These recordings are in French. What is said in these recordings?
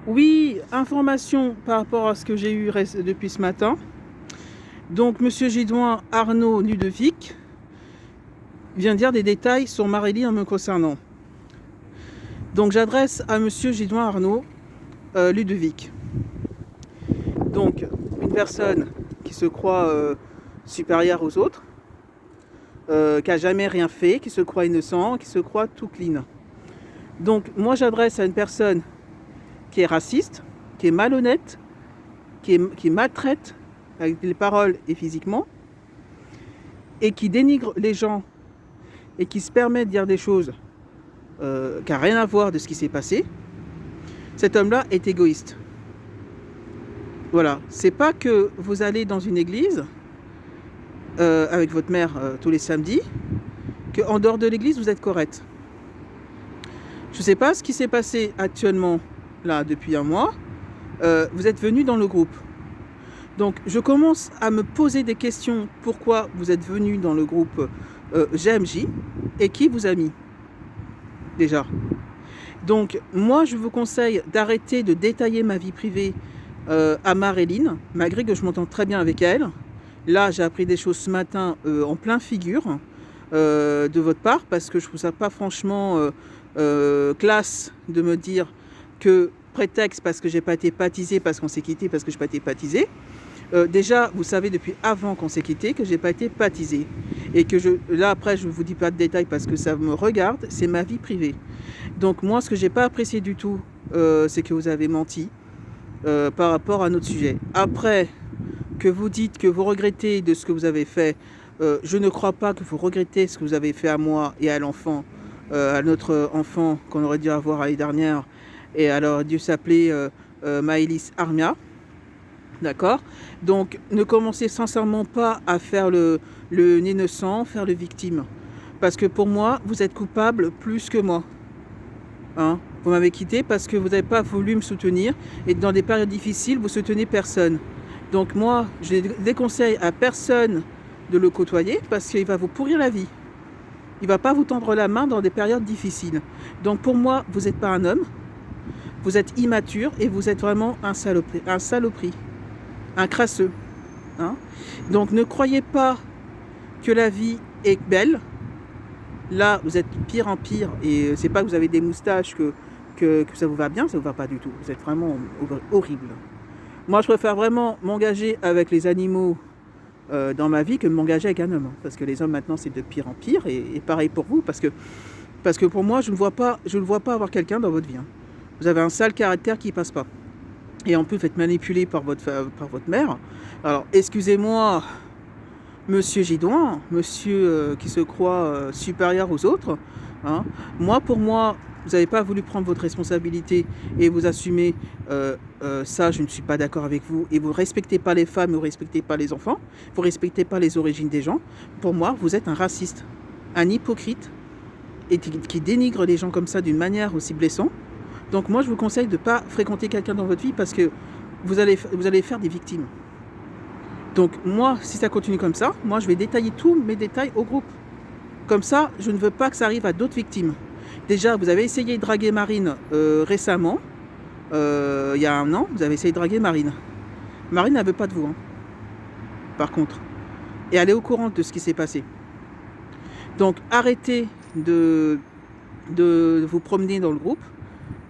Oui, information par rapport à ce que j'ai eu depuis ce matin. Donc, Monsieur Gidouin Arnaud Ludovic vient dire des détails sur Marilyn en me concernant. Donc, j'adresse à Monsieur Gidouin Arnaud Ludovic. Donc, une personne qui se croit supérieure aux autres, qui n'a jamais rien fait, qui se croit innocent, qui se croit tout clean. Donc, moi, j'adresse à une personne qui est raciste, qui est malhonnête, qui maltraite avec les paroles et physiquement, et qui dénigre les gens et qui se permet de dire des choses qui n'ont rien à voir de ce qui s'est passé. Cet homme-là est égoïste. Voilà, c'est pas que vous allez dans une église avec votre mère tous les samedis, qu'en dehors de l'église vous êtes correct. Je ne sais pas ce qui s'est passé actuellement là depuis un mois. Vous êtes venu dans le groupe. Donc je commence à me poser des questions. Pourquoi vous êtes venu dans le groupe GMJ et qui vous a mis déjà. Donc moi je vous conseille d'arrêter de détailler ma vie privée à Marilyn, malgré que je m'entends très bien avec elle. Là j'ai appris des choses ce matin en plein figure de votre part, parce que je trouve ça pas franchement classe de me dire que prétexte parce que j'ai pas été baptisée, parce qu'on s'est quitté, parce que j'ai pas été baptisée. Déjà, vous savez depuis avant qu'on s'est quitté que j'ai pas été baptisée et que là après je vous dis pas de détails parce que ça me regarde, c'est ma vie privée. Donc moi, ce que j'ai pas apprécié du tout, c'est que vous avez menti par rapport à notre sujet. Après que vous dites que vous regrettez de ce que vous avez fait, je ne crois pas que vous regrettez ce que vous avez fait à moi et à l'enfant, à notre enfant qu'on aurait dû avoir l'année dernière, et elle aurait dû s'appeler Maëlys Armia. D'accord? Donc ne commencez sincèrement pas à faire le innocent, faire le victime. Parce que pour moi, vous êtes coupable plus que moi. Hein? Vous m'avez quitté parce que vous n'avez pas voulu me soutenir. Et dans des périodes difficiles, vous soutenez personne. Donc moi, je déconseille à personne de le côtoyer parce qu'il va vous pourrir la vie. Il ne va pas vous tendre la main dans des périodes difficiles. Donc pour moi, vous n'êtes pas un homme. Vous êtes immature et vous êtes vraiment un saloperie. Un crasseux. Hein? Donc ne croyez pas que la vie est belle. Là, vous êtes pire en pire. Et c'est pas que vous avez des moustaches que ça vous va bien, ça vous va pas du tout. Vous êtes vraiment horrible. Moi, je préfère vraiment m'engager avec les animaux dans ma vie que m'engager avec un homme. Parce que les hommes, maintenant, c'est de pire en pire. Et pareil pour vous. Parce que pour moi, je ne vois pas avoir quelqu'un dans votre vie. Hein. Vous avez un sale caractère qui passe pas. Et en plus, vous êtes manipulé par votre mère. Alors, excusez-moi, monsieur Gidouin, monsieur qui se croit supérieur aux autres. Hein. Pour moi, vous n'avez pas voulu prendre votre responsabilité et vous assumer ça, je ne suis pas d'accord avec vous. Et vous ne respectez pas les femmes, vous ne respectez pas les enfants, vous ne respectez pas les origines des gens. Pour moi, vous êtes un raciste, un hypocrite, et qui dénigre les gens comme ça d'une manière aussi blessante. Donc moi, je vous conseille de ne pas fréquenter quelqu'un dans votre vie parce que vous allez faire des victimes. Donc moi, si ça continue comme ça, moi, je vais détailler tous mes détails au groupe. Comme ça, je ne veux pas que ça arrive à d'autres victimes. Déjà, vous avez essayé de draguer Marine récemment. Il y a un an, vous avez essayé de draguer Marine. Marine ne veut pas de vous, hein, par contre. Et elle est au courant de ce qui s'est passé. Donc arrêtez de vous promener dans le groupe.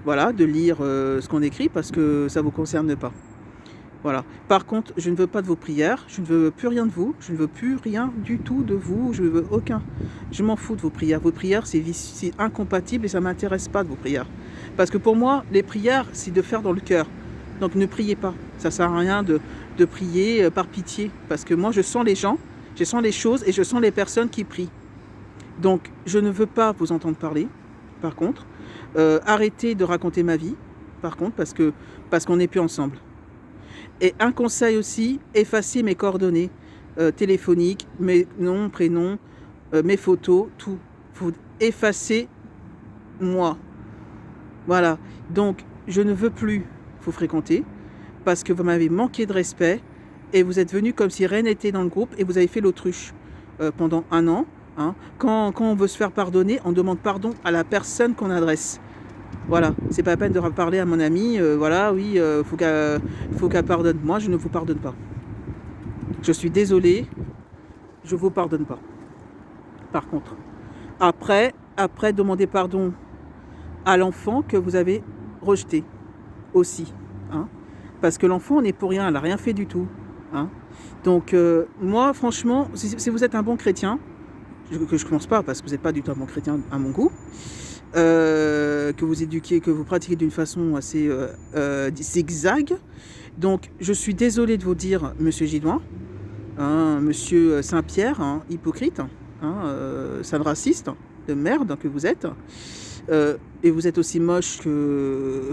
Voilà, de lire ce qu'on écrit parce que ça ne vous concerne pas. Voilà. Par contre, je ne veux pas de vos prières, je ne veux plus rien de vous, je ne veux plus rien du tout de vous, je ne veux aucun. Je m'en fous de vos prières. Vos prières, c'est incompatible et ça ne m'intéresse pas de vos prières. Parce que pour moi, les prières, c'est de faire dans le cœur. Donc ne priez pas. Ça ne sert à rien de prier par pitié. Parce que moi, je sens les gens, je sens les choses et je sens les personnes qui prient. Donc, je ne veux pas vous entendre parler, par contre. Arrêtez de raconter ma vie, par contre, parce qu'on n'est plus ensemble. Et un conseil aussi, effacez mes coordonnées téléphoniques, mes noms, prénoms, mes photos, tout. Faut effacer moi. Voilà. Donc, je ne veux plus vous fréquenter parce que vous m'avez manqué de respect et vous êtes venu comme si rien n'était dans le groupe et vous avez fait l'autruche pendant un an. Hein. Quand on veut se faire pardonner, on demande pardon à la personne qu'on adresse. Voilà, c'est pas la peine de reparler à mon amie, voilà, oui, faut qu'elle pardonne. Moi, je ne vous pardonne pas. Je suis désolée, je vous pardonne pas. Par contre, après, demandez pardon à l'enfant que vous avez rejeté aussi, hein, parce que l'enfant n'est pour rien, elle n'a rien fait du tout, hein. Donc, moi, franchement, si vous êtes un bon chrétien, que je ne pense pas, parce que vous n'êtes pas du tout un bon chrétien à mon goût, que vous éduquez, que vous pratiquez d'une façon assez zigzag. Donc, je suis désolée de vous dire, monsieur Gidouin, hein, monsieur Saint-Pierre, hein, hypocrite, hein, sale raciste de merde que vous êtes. Et vous êtes aussi moche que...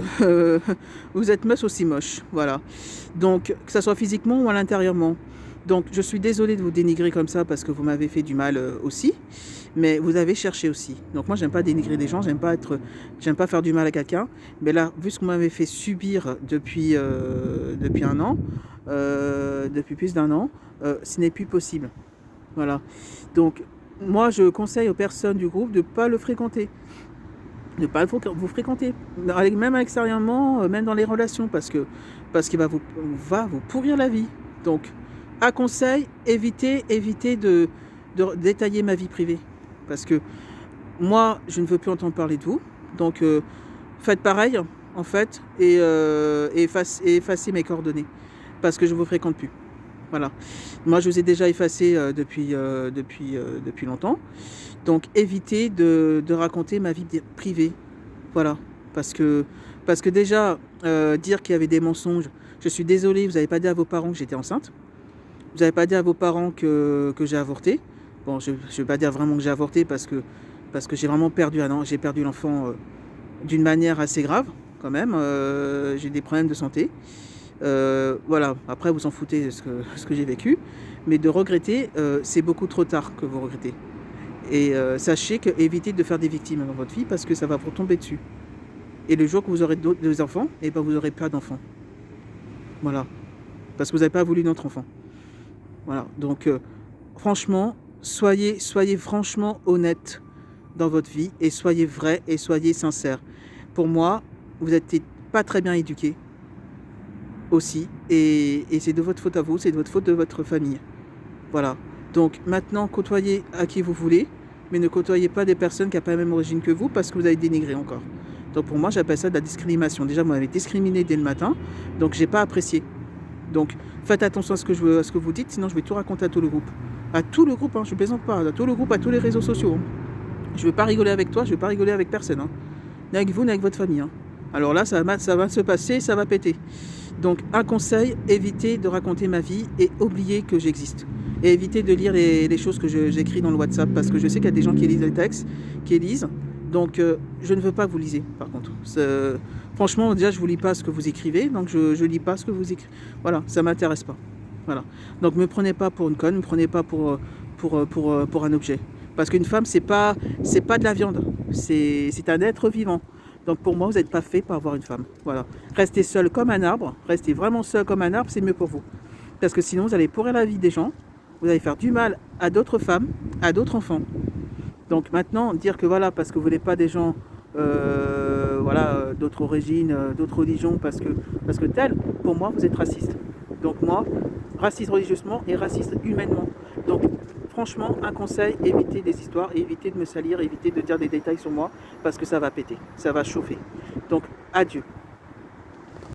vous êtes moche aussi moche, voilà. Donc, que ça soit physiquement ou à l'intérieurement. Donc, je suis désolée de vous dénigrer comme ça parce que vous m'avez fait du mal aussi. Mais vous avez cherché aussi. Donc, moi, j'aime pas dénigrer des gens, j'aime pas faire du mal à quelqu'un. Mais là, vu ce qu'on m'avait fait subir depuis un an, depuis plus d'un an, ce n'est plus possible. Voilà. Donc, moi, je conseille aux personnes du groupe de ne pas le fréquenter. De ne pas vous fréquenter, même extérieurement, même dans les relations, parce qu'il va vous pourrir la vie. Donc, à conseil, évitez de détailler ma vie privée. Parce que moi, je ne veux plus entendre parler de vous. Donc, faites pareil, en fait, et effacez mes coordonnées. Parce que je ne vous fréquente plus. Voilà. Moi, je vous ai déjà effacé depuis longtemps. Donc, évitez de raconter ma vie privée. Voilà. Parce que déjà, dire qu'il y avait des mensonges, je suis désolée, vous n'avez pas dit à vos parents que j'étais enceinte. Vous n'avez pas dit à vos parents que j'ai avorté. Bon, je ne vais pas dire vraiment que j'ai avorté parce que j'ai vraiment perdu j'ai perdu l'enfant d'une manière assez grave, quand même. J'ai des problèmes de santé. Voilà, après vous en foutez ce que j'ai vécu, mais de regretter, c'est beaucoup trop tard que vous regrettez. Et sachez que évitez de faire des victimes dans votre vie parce que ça va vous tomber dessus. Et le jour que vous aurez deux enfants, et ben vous n'aurez pas d'enfants. Voilà, parce que vous n'avez pas voulu notre enfant. Voilà, donc franchement, soyez franchement honnête dans votre vie et soyez vrai et soyez sincère. Pour moi, vous n'êtes pas très bien éduqué aussi, et c'est de votre faute à vous, c'est de votre faute de votre famille. Voilà. Donc maintenant, côtoyez à qui vous voulez, mais ne côtoyez pas des personnes qui n'ont pas la même origine que vous parce que vous avez dénigré encore. Donc pour moi, j'appelle ça de la discrimination. Déjà, vous m'avez discriminé dès le matin, donc j'ai pas apprécié. Donc faites attention à ce que vous dites, sinon je vais tout raconter à tout le groupe. À tout le groupe, hein, je ne plaisante pas, à tout le groupe, à tous les réseaux sociaux. Hein. Je ne veux pas rigoler avec toi, je ne veux pas rigoler avec personne. Hein. Ni avec vous, ni avec votre famille. Hein. Alors là, ça va se passer, ça va péter. Donc un conseil, évitez de raconter ma vie et oubliez que j'existe. Et évitez de lire les choses que j'écris dans le WhatsApp parce que je sais qu'il y a des gens qui lisent les textes, qui lisent. Donc je ne veux pas que vous lisez par contre. Franchement, déjà je ne vous lis pas ce que vous écrivez, donc je ne lis pas ce que vous écrivez. Voilà, ça ne m'intéresse pas. Voilà. Donc ne me prenez pas pour une conne, ne me prenez pas pour un objet. Parce qu'une femme, c'est pas de la viande, c'est un être vivant. Donc pour moi, vous n'êtes pas fait pour avoir une femme. Voilà. Restez seul comme un arbre, restez vraiment seul comme un arbre, c'est mieux pour vous. Parce que sinon, vous allez pourrir la vie des gens, vous allez faire du mal à d'autres femmes, à d'autres enfants. Donc maintenant, dire que voilà, parce que vous n'êtes pas des gens d'autres origines, d'autres religions, parce que tel, pour moi, vous êtes raciste. Donc moi, raciste religieusement et raciste humainement. Donc franchement, un conseil, évitez des histoires, évitez de me salir, évitez de dire des détails sur moi, parce que ça va péter, ça va chauffer. Donc adieu.